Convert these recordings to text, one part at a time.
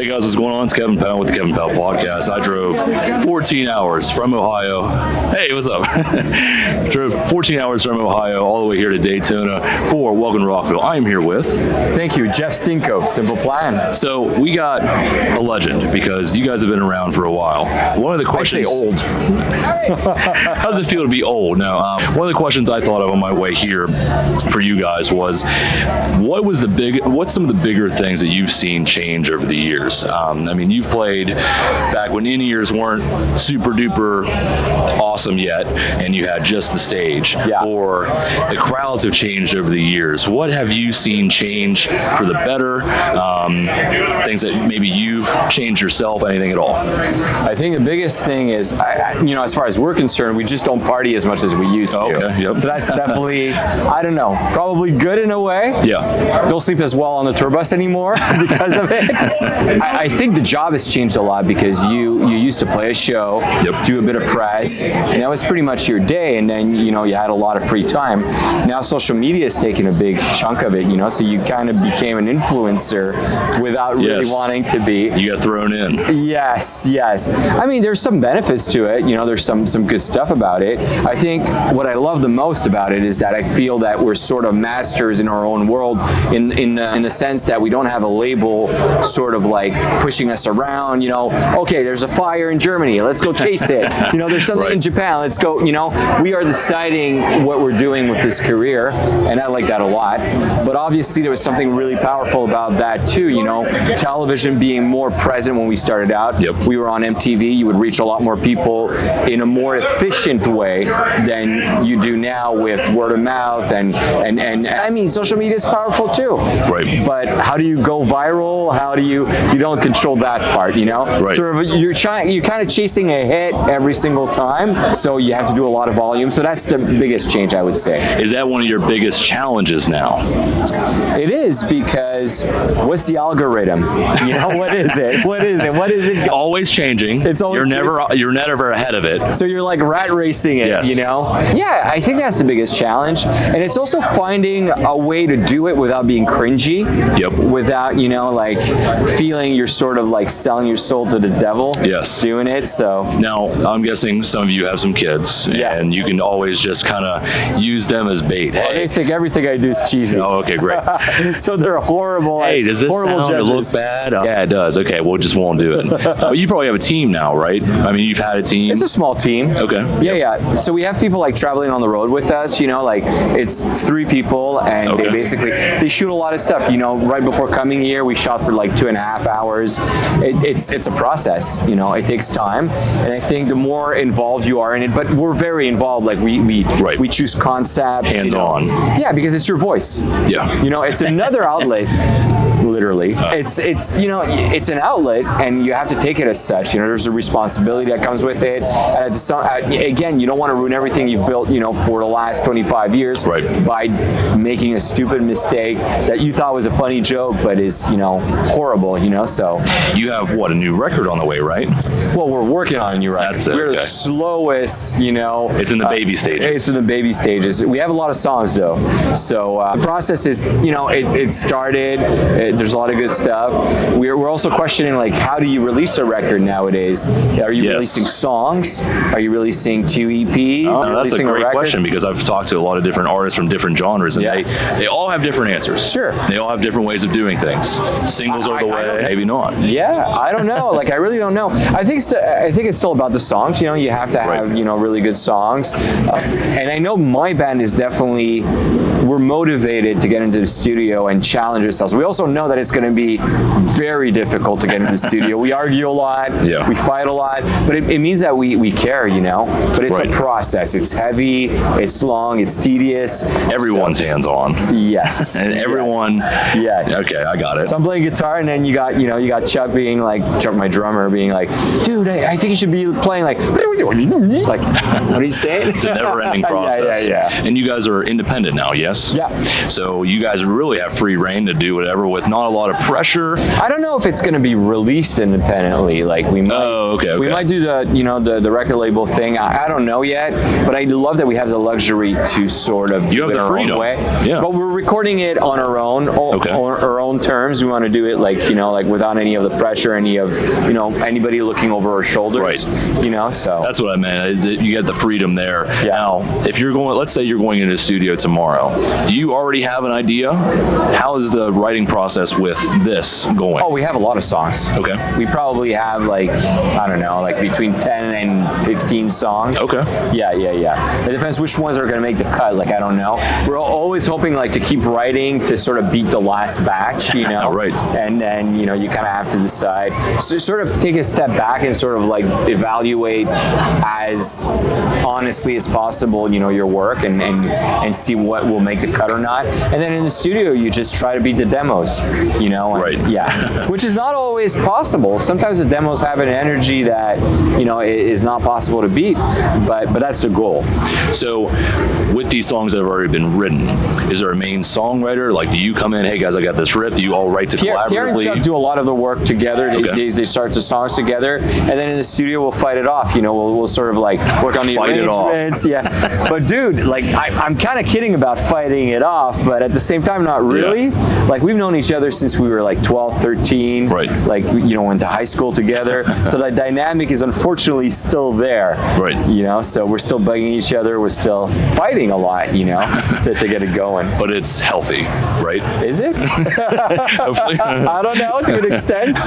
Hey guys, what's going on? It's Kevin Powell with the Kevin Powell Podcast. I drove 14 hours from Ohio. Hey, what's up? Drove 14 hours from Ohio all the way here to Daytona for Welcome to Rockville. I am here with... Thank you, Jeff Stinco, Simple Plan. So we got a legend because you guys have been around for a while. One of the questions... I'd say old. How does it feel to be old? Now, one of the questions I thought of on my way here for you guys was, what's some of the bigger things that you've seen change over the years? I mean, you've played back when in-ears weren't super duper awesome yet, and you had just the stage. Yeah. Or the crowds have changed over the years. What have you seen change for the better? Things that maybe you've changed yourself, anything at all? I think the biggest thing is, as far as we're concerned, we just don't party as much as we used to. Okay, yep. So that's definitely, I don't know, probably good in a way. Yeah. Don't sleep as well on the tour bus anymore because of it. I think the job has changed a lot because you used to play a show, do a bit of press, and that was pretty much your day, and then you had a lot of free time. Now social media has taken a big chunk of it, so you kind of became an influencer without really wanting to be. You got thrown in. Yes. I mean, there's some benefits to it. There's some good stuff about it. I think what I love the most about it is that I feel that we're sort of masters in our own world in the sense that we don't have a label sort of like pushing us around. Okay, there's a fire in Germany, let's go chase it. There's something in Japan, let's go. We are deciding what we're doing with this career, and I like that a lot. But obviously there was something really powerful about that too. Television being more present when we started out. We were on MTV. You would reach a lot more people in a more efficient way than you do now with word of mouth, and I mean, social media is powerful too. Right. But how do you go viral? How do you don't control that part, Right. Sort of you're kind of chasing a hit every single time, so you have to do a lot of volume. So that's the biggest change, I would say. Is that one of your biggest challenges now? It is, because what's the algorithm? What is it? What is it? Always changing. It's always you're never ahead of it. So you're like rat racing it, Yes. Yeah, I think that's the biggest challenge. And it's also finding a way to do it without being cringy. Without, like feeling you're sort of like selling your soul to the devil. Yes. Doing it. So now I'm guessing some of you have some kids, and you can always just kind of use them as bait. Hey, they think everything I do is cheesy. Oh, okay, great. So they're horrible. Hey, does this horrible sound or look judges. bad? Yeah, it does. Okay, well, just won't do it. But you probably have a team now, right? I mean, you've had a team. It's a small team. Okay. Yeah. So we have people like traveling on the road with us, like it's 3 people, and they shoot a lot of stuff. Right before coming here, we shot for like 2.5 hours. It's a process, it takes time. And I think the more involved you are in it, but we're very involved, like we choose concepts. Hands-on. Yeah, because it's your voice. Yeah. It's another outlet. Literally, it's an outlet, and you have to take it as such. There's a responsibility that comes with it. And again, you don't want to ruin everything you've built, for the last 25 years by making a stupid mistake that you thought was a funny joke, but is horrible. So you have a new record on the way, right? Well, we're working on a new record. That's it. We're the slowest. It's in the baby stages. It's in the baby stages. We have a lot of songs though, so the process is it started. There's a lot of good stuff. We're also questioning, like, how do you release a record nowadays? Are you releasing songs? Are you releasing 2 EPs? Oh, that's a great question, because I've talked to a lot of different artists from different genres, and they all have different answers. Sure. They all have different ways of doing things. Singles are the way, maybe not. Yeah, I don't know. Like, I really don't know. I think it's still about the songs. You have to have really good songs. And I know my band is definitely, we're motivated to get into the studio and challenge ourselves. We also know that it's going to be very difficult to get into the studio. We argue a lot, we fight a lot, but it means that we care, But it's a process. It's heavy, it's long, it's tedious. Everyone's hands-on. Yes. And everyone. Yes. Okay, I got it. So I'm playing guitar, and then you got Chuck being like, Chuck, my drummer, being like, dude, I think you should be playing like, what are you saying? It's a never-ending process. Yeah. And you guys are independent now, yes? Yeah. So you guys really have free reign to do whatever with not not a lot of pressure? I don't know if it's going to be released independently. Like we might, we might do the record label thing. I don't know yet, but I love that we have the luxury to sort of do it our own way. Yeah. But we're recording it on our own, on our own terms. We want to do it like without any of the pressure, any of anybody looking over our shoulders. Right. So that's what I meant. You get the freedom there. Yeah. Now, if you're going, let's say you're going into the studio tomorrow, do you already have an idea? How is the writing process with this going? Oh, we have a lot of songs. Okay. We probably have between 10 and 15 songs. Okay. Yeah. It depends which ones are going to make the cut. Like, I don't know. We're always hoping to keep writing to sort of beat the last batch, Right. And then, you kind of have to decide. So sort of take a step back and sort of evaluate as honestly as possible, your work and see what will make the cut or not. And then in the studio, you just try to beat the demos, Right. Yeah. Which is not always possible. Sometimes the demos have an energy that, is not possible to beat, but that's the goal. So with these songs that have already been written, is there a main songwriter? Like, do you come in, hey guys, I got this riff? Do you all write collaboratively? Pierre and Chuck do a lot of the work together. They start the songs together, and then in the studio we'll fight it off. We'll sort of work on the arrangements. Yeah. But dude, I'm kind of kidding about fighting it off, but at the same time, not really. Yeah. We've known each other since we were 12, 13. Right. Went to high school together. So the dynamic is unfortunately still there. Right. So we're still bugging each other. We're still fighting a lot, to get it going. But it's healthy, right? Is it? Hopefully. I don't know, to an extent.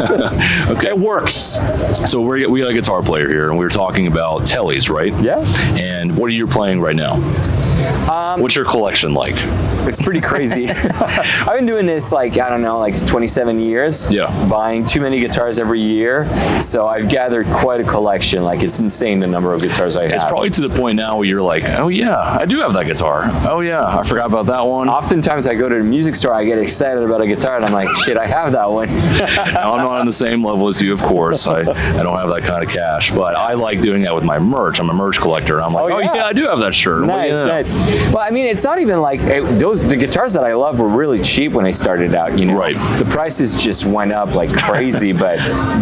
Okay. It works. So we got a guitar player here, and we were talking about tellies, right? Yeah. And what are you playing right now? What's your collection like? It's pretty crazy. I've been doing this 27 years. Yeah. Buying too many guitars every year. So I've gathered quite a collection. It's insane the number of guitars I have. It's probably to the point now where you're like, oh yeah, I do have that guitar. Oh yeah, I forgot about that one. Oftentimes I go to the music store, I get excited about a guitar, and I'm like, shit, I have that one. Now, I'm not on the same level as you, of course. I don't have that kind of cash, but I like doing that with my merch. I'm a merch collector. I'm like, oh yeah, I do have that shirt. Nice. Well, I mean, it's not even the guitars that I love were really cheap when I started out, Right. The prices just went up like crazy, but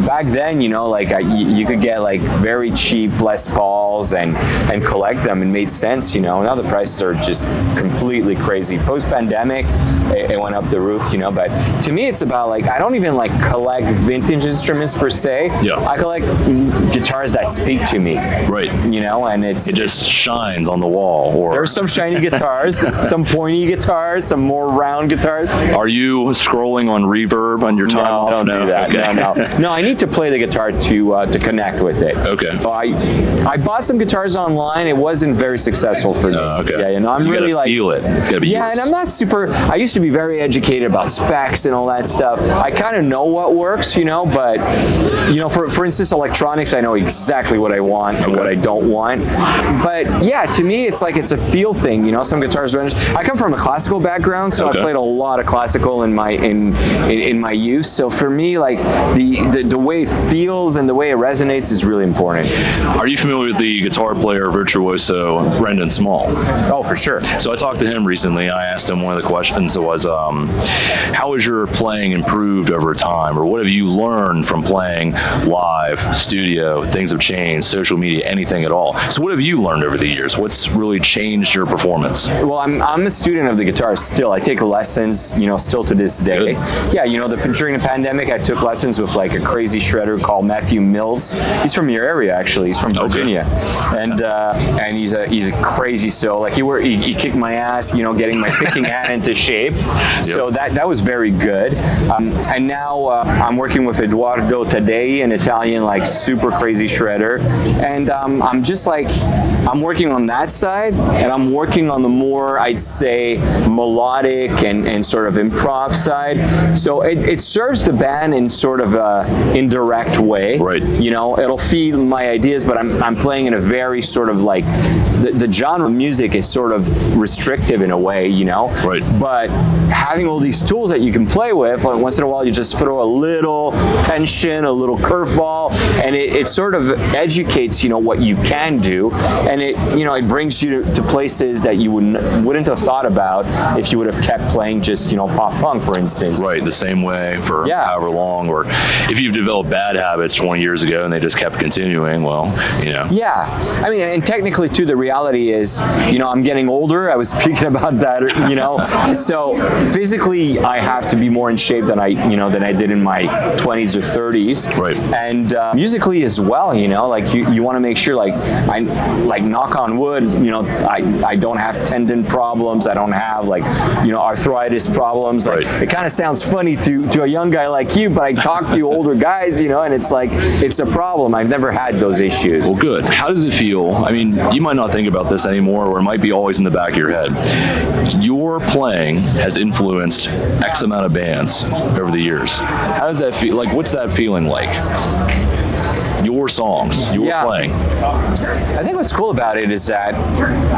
back then, you could get very cheap Les Pauls and collect them. It made sense, Now the prices are just completely crazy. Post-pandemic, it went up the roof, But to me, it's about I don't even collect vintage instruments per se. Yeah. I collect guitars that speak to me. Right. And it just shines on the wall. Or there's some shiny guitars, some pointy guitars, some more round guitars. Are you scrolling on Reverb on your time off? No, don't do that. Okay. No, I need to play the guitar to connect with it. Okay. So I bought some guitars online. It wasn't very successful for me. Okay. Yeah, I'm you really gotta feel it. It's gotta be yours. And I'm not super. I used to be very educated about specs and all that stuff. I kind of know what works, but for instance, electronics, I know exactly what I want and what I don't want. But yeah, to me, it's it's a feel thing. Some guitars range. I come from a classical background, so I played a lot of classical in my youth. So for me, the way it feels and the way it resonates is really important. Are you familiar with the guitar player virtuoso Brendan Small? Oh, for sure. So I talked to him recently. I asked him, one of the questions was, how has your playing improved over time, or what have you learned from playing live, studio? Things have changed, social media, anything at all. So what have you learned over the years? What's really changed your performance? Well, I'm a student of the guitar still. I take lessons, still to this day. Good. Yeah, during the pandemic, I took lessons with a crazy shredder called Matthew Mills. He's from your area, actually. He's from Virginia, and he's a crazy soul. He kicked my ass, getting my picking hand into shape. Yep. So that was very good. And now I'm working with Eduardo Taddei, an Italian super crazy shredder, and I'm just I'm working on that side, and I'm working on the more, I'd say, melodic and sort of improv side. So it serves the band in sort of a indirect way. Right. It'll feed my ideas, but I'm playing in a very sort of the genre of music is sort of restrictive in a way, Right. But having all these tools that you can play with, once in a while you just throw a little tension, a little curveball, and it sort of educates, what you can do, and it brings you to places that you wouldn't have thought about if you would have kept playing just, pop punk, for instance. instance. Right, the same way for however long, or if you've developed bad habits 20 years ago and they just kept continuing, well, you know. Yeah, I mean, and technically too, the reality is, you know, I'm getting older. I was speaking about that, you know. So physically, I have to be more in shape than I did in my 20s or 30s. Right. And musically as well, you know, like you want to make sure, like knock on wood, you know, I don't have tendon problems. I don't have arthritis problems. Like it kind of sounds funny to a young guy like you, but I talk to older guys, you know, and it's like, it's a problem. I've never had those issues. Well, good. How does it feel? I mean, you might not think about this anymore, or it might be always in the back of your head. Your playing has influenced X amount of bands over the years. How does that feel? Like, what's that feeling like? Your songs, your playing. I think what's cool about it is that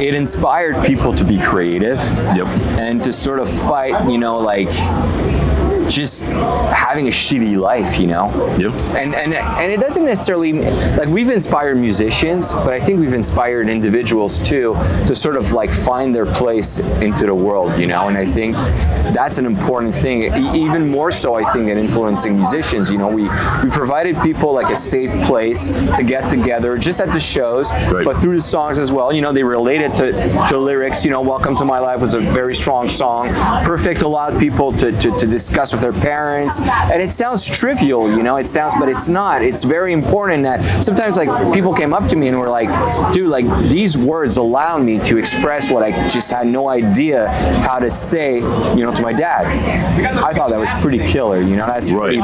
it inspired people to be creative. Yep. And to sort of fight, you know, like just having a shitty life, you know. Yep. And it doesn't necessarily, like, we've inspired musicians, but I think we've inspired individuals too to sort of like find their place into the world, you know. And I think that's an important thing, even more so I think than influencing musicians. You know, we provided people like a safe place to get together just at the shows, but through the songs as well. You know, they related to lyrics. You know, Welcome to My Life was a very strong song. Perfect allowed people to discuss with their parents, and it sounds trivial, you know, but it's not. It's very important that sometimes, like, people came up to me and were like, dude, like, these words allow me to express what I just had no idea how to say, you know, to my dad. I thought that was pretty killer, you know. That's pretty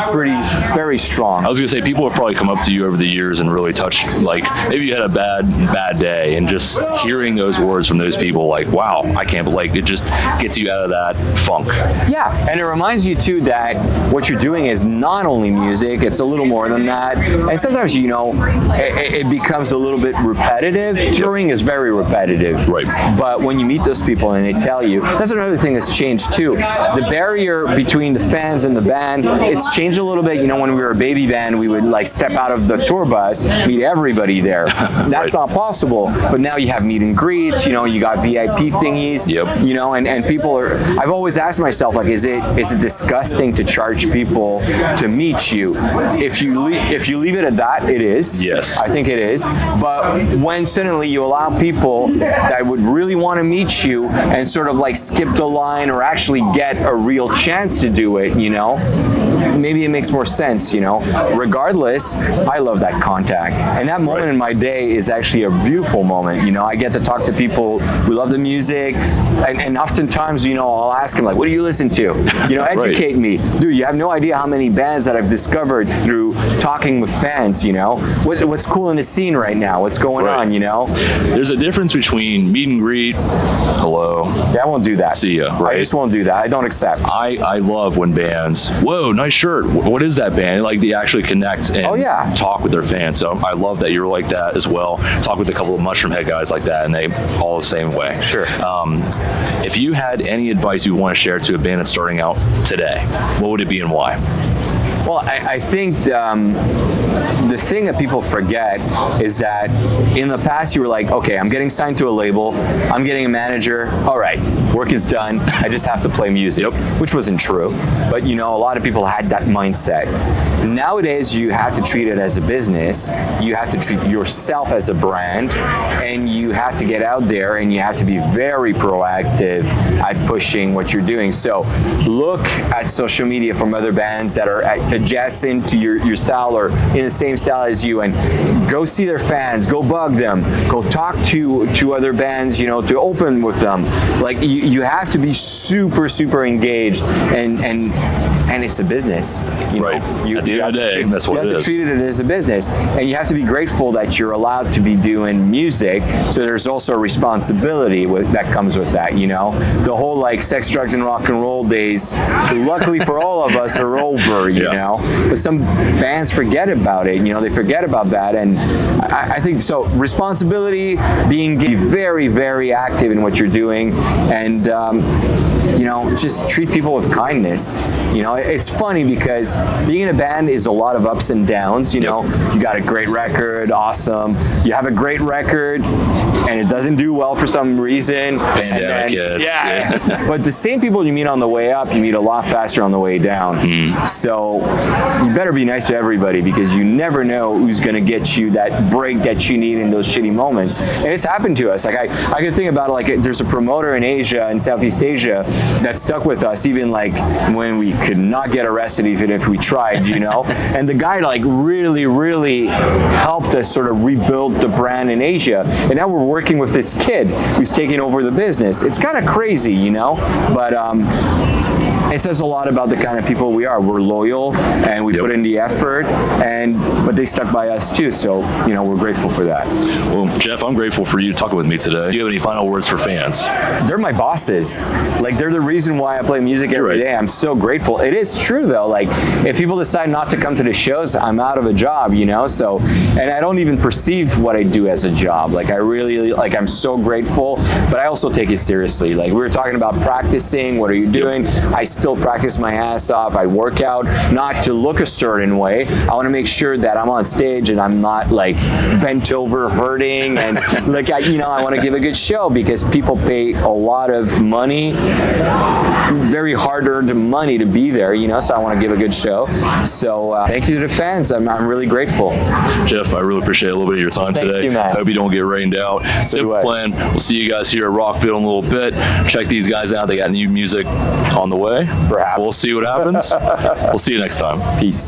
very strong. I was gonna say, people have probably come up to you over the years and really touched, like, maybe you had a bad day, and just hearing those words from those people, like, wow, I can't, like, it just gets you out of that funk. Yeah, and it reminds you too that what you're doing is not only music, it's a little more than that. And sometimes, you know, it becomes a little bit repetitive. Touring is very repetitive. Right. But when you meet those people and they tell you, that's another thing that's changed too. The barrier between the fans and the band, it's changed a little bit. You know, when we were a baby band, we would like step out of the tour bus, meet everybody there. That's not possible. But now you have meet and greets, you know, you got VIP thingies, you know, and people are, I've always asked myself, like, is it disgusting to charge people to meet you? If you leave it at that, it is. Yes. I think it is. But when suddenly you allow people that would really want to meet you and sort of like skip the line or actually get a real chance to do it, you know, maybe it makes more sense, you know. Regardless, I love that contact. And that moment in my day is actually a beautiful moment, you know. I get to talk to people who love the music, and oftentimes, you know, I'll ask them, like, what do you listen to? You know, educate me. Dude, you have no idea how many bands that I've discovered through talking with fans, you know. What's cool in the scene right now? What's going on, you know? There's a difference between meet and greet, hello. Yeah, I won't do that. See ya, right? I just won't do that. I don't accept. I love when bands, whoa, nice shirt. What is that band? Like, they actually connect and talk with their fans. So I love that you're like that as well. Talk with a couple of Mushroom Head guys like that, and they all the same way. Sure. If you had any advice you want to share to a band that's starting out today, what would it be and why? Well, I think the thing that people forget is that in the past you were like, okay, I'm getting signed to a label, I'm getting a manager, all right, work is done, I just have to play music, which wasn't true. But, you know, a lot of people had that mindset. Nowadays, you have to treat it as a business, you have to treat yourself as a brand, and you have to get out there and you have to be very proactive at pushing what you're doing. So look at social media from other bands that are adjacent to your style or in the same style as you, and go see their fans, go bug them, go talk to other bands, you know, to open with them. Like, you have to be super engaged, and it's a business, you know. At the end of the day, that's what it is. You have to treat it as a business, and you have to be grateful that you're allowed to be doing music. So there's also a responsibility that comes with that, you know. The whole like sex, drugs, and rock and roll days, luckily for all of us, are over, you know. But some bands forget about it, you know. They forget about that, and I think so. Responsibility, being very active in what you're doing, and you know, just treat people with kindness. You know, it's funny because being in a band is a lot of ups and downs. You know, you got a great record, awesome. You have a great record, and it doesn't do well for some reason. Pandemic hits. Yeah. But the same people you meet on the way up, you meet a lot faster on the way down. So you better be nice to everybody, because you never know who's going to get you that break that you need in those shitty moments. And it's happened to us. Like I could think about it, like there's a promoter in Asia, in Southeast Asia, that stuck with us even like when we could not get arrested even if we tried, you know? And the guy like really helped us sort of rebuild the brand in Asia. And now we're working with this kid who's taking over the business. It's kind of crazy, you know? But it says a lot about the kind of people we are. We're loyal and we put in the effort, but they stuck by us too. So, you know, we're grateful for that. Well, Jeff, I'm grateful for you talking with me today. Do you have any final words for fans? They're my bosses. Like, they're the reason why I play music every day. I'm so grateful. It is true though. Like, if people decide not to come to the shows, I'm out of a job, you know? So, and I don't even perceive what I do as a job. Like, I really, like, I'm so grateful, but I also take it seriously. Like, we were talking about practicing. What are you doing? I still practice my ass off. I work out, not to look a certain way. I want to make sure that I'm on stage and I'm not like bent over hurting, and like I want to give a good show, because people pay a lot of money, very hard-earned money to be there, you know, so I want to give a good show. So thank you to the fans. I'm really grateful. Jeff, I really appreciate a little bit of your time today. Thank you, man. I hope you don't get rained out. Simple Plan. We'll see you guys here at Rockville in a little bit. Check these guys out. They got new music on the way. Perhaps. We'll see what happens. We'll see you next time. Peace.